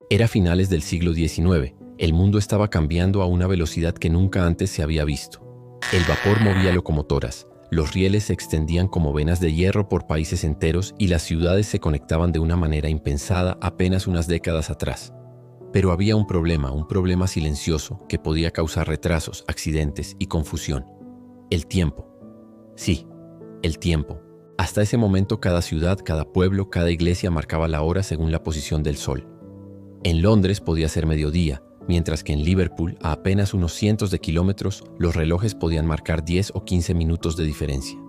Era finales del siglo XIX. El mundo estaba cambiando a una velocidad que nunca antes se había visto. El vapor movía locomotoras, los rieles se extendían como venas de hierro por países enteros y las ciudades se conectaban de una manera impensada apenas unas décadas atrás. Pero había un problema silencioso que podía causar retrasos, accidentes y confusión. El tiempo. Sí, el tiempo. Hasta ese momento cada ciudad, cada pueblo, cada iglesia marcaba la hora según la posición del sol. En Londres podía ser mediodía, mientras que en Liverpool, a apenas unos cientos de kilómetros, los relojes podían marcar 10 o 15 minutos de diferencia.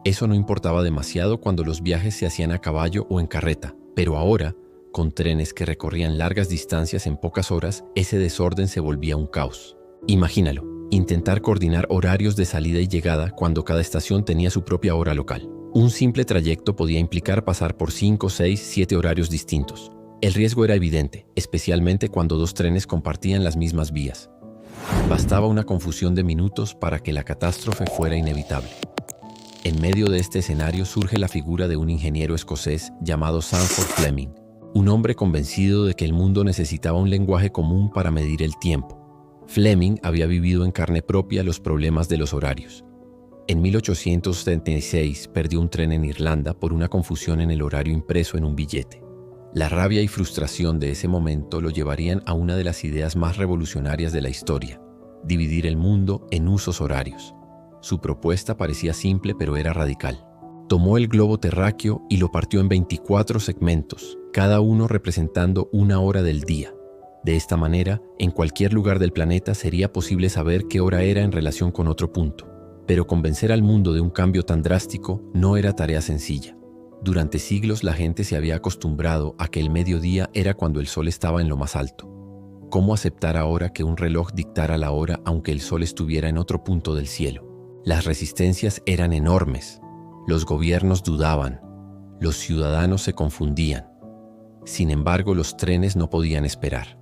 Eso no importaba demasiado cuando los viajes se hacían a caballo o en carreta, pero ahora, con trenes que recorrían largas distancias en pocas horas, ese desorden se volvía un caos. Imagínalo, intentar coordinar horarios de salida y llegada cuando cada estación tenía su propia hora local. Un simple trayecto podía implicar pasar por 5, 6, 7 horarios distintos. El riesgo era evidente, especialmente cuando dos trenes compartían las mismas vías. Bastaba una confusión de minutos para que la catástrofe fuera inevitable. En medio de este escenario surge la figura de un ingeniero escocés llamado Sandford Fleming, un hombre convencido de que el mundo necesitaba un lenguaje común para medir el tiempo. Fleming había vivido en carne propia los problemas de los horarios. En 1876 perdió un tren en Irlanda por una confusión en el horario impreso en un billete. La rabia y frustración de ese momento lo llevarían a una de las ideas más revolucionarias de la historia: dividir el mundo en usos horarios. Su propuesta parecía simple, pero era radical. Tomó el globo terráqueo y lo partió en 24 segmentos, cada uno representando una hora del día. De esta manera, en cualquier lugar del planeta sería posible saber qué hora era en relación con otro punto. Pero convencer al mundo de un cambio tan drástico no era tarea sencilla. Durante siglos la gente se había acostumbrado a que el mediodía era cuando el sol estaba en lo más alto. ¿Cómo aceptar ahora que un reloj dictara la hora aunque el sol estuviera en otro punto del cielo? Las resistencias eran enormes. Los gobiernos dudaban. Los ciudadanos se confundían. Sin embargo, los trenes no podían esperar.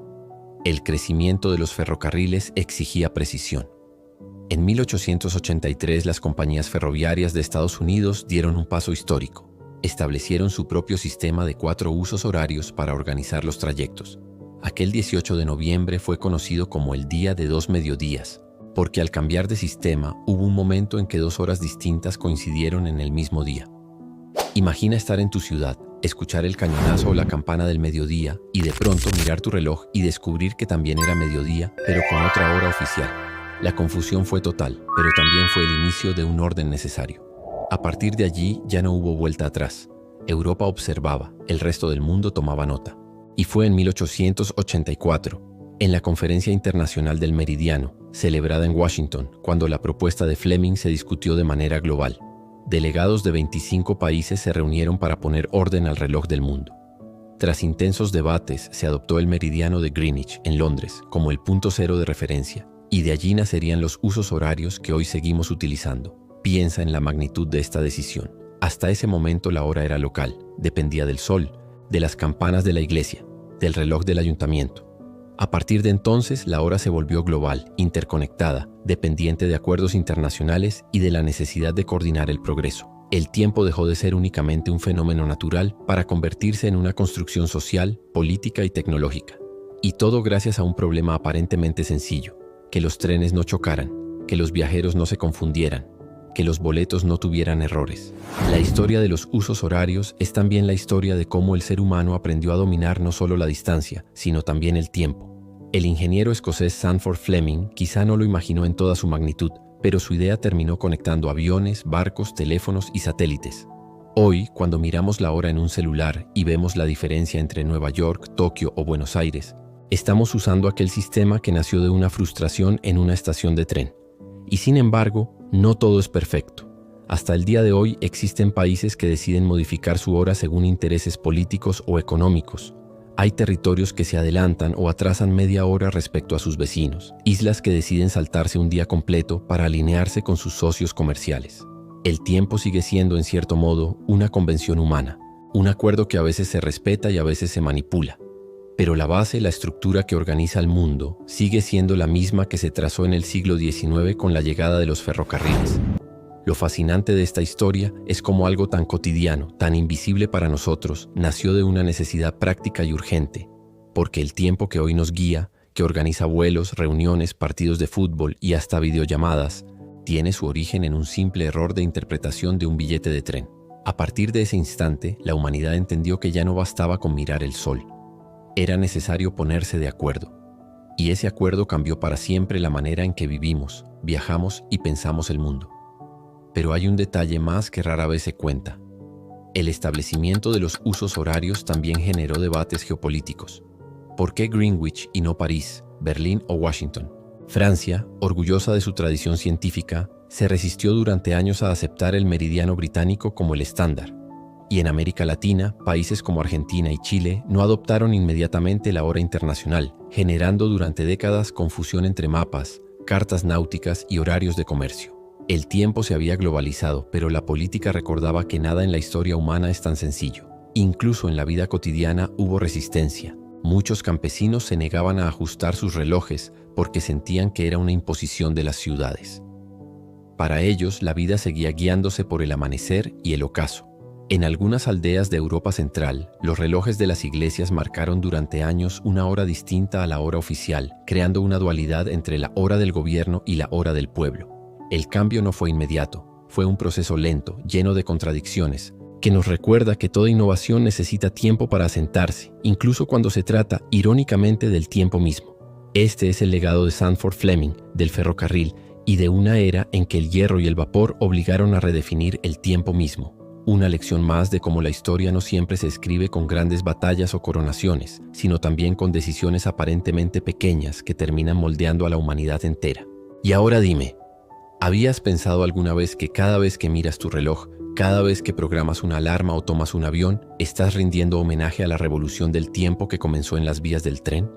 El crecimiento de los ferrocarriles exigía precisión. En 1883 las compañías ferroviarias de Estados Unidos dieron un paso histórico. Establecieron su propio sistema de 4 usos horarios para organizar los trayectos. Aquel 18 de noviembre fue conocido como el Día de 2 Mediodías, porque al cambiar de sistema hubo un momento en que 2 horas distintas coincidieron en el mismo día. Imagina estar en tu ciudad, escuchar el cañonazo o la campana del mediodía y de pronto mirar tu reloj y descubrir que también era mediodía, pero con otra hora oficial. La confusión fue total, pero también fue el inicio de un orden necesario. A partir de allí ya no hubo vuelta atrás. Europa observaba, el resto del mundo tomaba nota. Y fue en 1884, en la Conferencia Internacional del Meridiano, celebrada en Washington, cuando la propuesta de Fleming se discutió de manera global. Delegados de 25 países se reunieron para poner orden al reloj del mundo. Tras intensos debates, se adoptó el meridiano de Greenwich, en Londres, como el punto cero de referencia, y de allí nacerían los usos horarios que hoy seguimos utilizando. Piensa en la magnitud de esta decisión. Hasta ese momento la hora era local, dependía del sol, de las campanas de la iglesia, del reloj del ayuntamiento. A partir de entonces, la hora se volvió global, interconectada, dependiente de acuerdos internacionales y de la necesidad de coordinar el progreso. El tiempo dejó de ser únicamente un fenómeno natural para convertirse en una construcción social, política y tecnológica. Y todo gracias a un problema aparentemente sencillo: que los trenes no chocaran, que los viajeros no se confundieran, que los boletos no tuvieran errores. La historia de los usos horarios es también la historia de cómo el ser humano aprendió a dominar no solo la distancia, sino también el tiempo. El ingeniero escocés Sandford Fleming quizá no lo imaginó en toda su magnitud, pero su idea terminó conectando aviones, barcos, teléfonos y satélites. Hoy, cuando miramos la hora en un celular y vemos la diferencia entre Nueva York, Tokio o Buenos Aires, estamos usando aquel sistema que nació de una frustración en una estación de tren. Y sin embargo, no todo es perfecto. Hasta el día de hoy existen países que deciden modificar su hora según intereses políticos o económicos. Hay territorios que se adelantan o atrasan media hora respecto a sus vecinos. Islas que deciden saltarse un día completo para alinearse con sus socios comerciales. El tiempo sigue siendo, en cierto modo, una convención humana. Un acuerdo que a veces se respeta y a veces se manipula. Pero la base, la estructura que organiza el mundo, sigue siendo la misma que se trazó en el siglo XIX con la llegada de los ferrocarriles. Lo fascinante de esta historia es cómo algo tan cotidiano, tan invisible para nosotros, nació de una necesidad práctica y urgente: porque el tiempo que hoy nos guía, que organiza vuelos, reuniones, partidos de fútbol y hasta videollamadas, tiene su origen en un simple error de interpretación de un billete de tren. A partir de ese instante, la humanidad entendió que ya no bastaba con mirar el sol. Era necesario ponerse de acuerdo. Y ese acuerdo cambió para siempre la manera en que vivimos, viajamos y pensamos el mundo. Pero hay un detalle más que rara vez se cuenta. El establecimiento de los usos horarios también generó debates geopolíticos. ¿Por qué Greenwich y no París, Berlín o Washington? Francia, orgullosa de su tradición científica, se resistió durante años a aceptar el meridiano británico como el estándar. Y en América Latina, países como Argentina y Chile no adoptaron inmediatamente la hora internacional, generando durante décadas confusión entre mapas, cartas náuticas y horarios de comercio. El tiempo se había globalizado, pero la política recordaba que nada en la historia humana es tan sencillo. Incluso en la vida cotidiana hubo resistencia. Muchos campesinos se negaban a ajustar sus relojes porque sentían que era una imposición de las ciudades. Para ellos, la vida seguía guiándose por el amanecer y el ocaso. En algunas aldeas de Europa Central, los relojes de las iglesias marcaron durante años una hora distinta a la hora oficial, creando una dualidad entre la hora del gobierno y la hora del pueblo. El cambio no fue inmediato, fue un proceso lento, lleno de contradicciones, que nos recuerda que toda innovación necesita tiempo para asentarse, incluso cuando se trata, irónicamente, del tiempo mismo. Este es el legado de Sandford Fleming, del ferrocarril, y de una era en que el hierro y el vapor obligaron a redefinir el tiempo mismo. Una lección más de cómo la historia no siempre se escribe con grandes batallas o coronaciones, sino también con decisiones aparentemente pequeñas que terminan moldeando a la humanidad entera. Y ahora dime, ¿habías pensado alguna vez que cada vez que miras tu reloj, cada vez que programas una alarma o tomas un avión, estás rindiendo homenaje a la revolución del tiempo que comenzó en las vías del tren?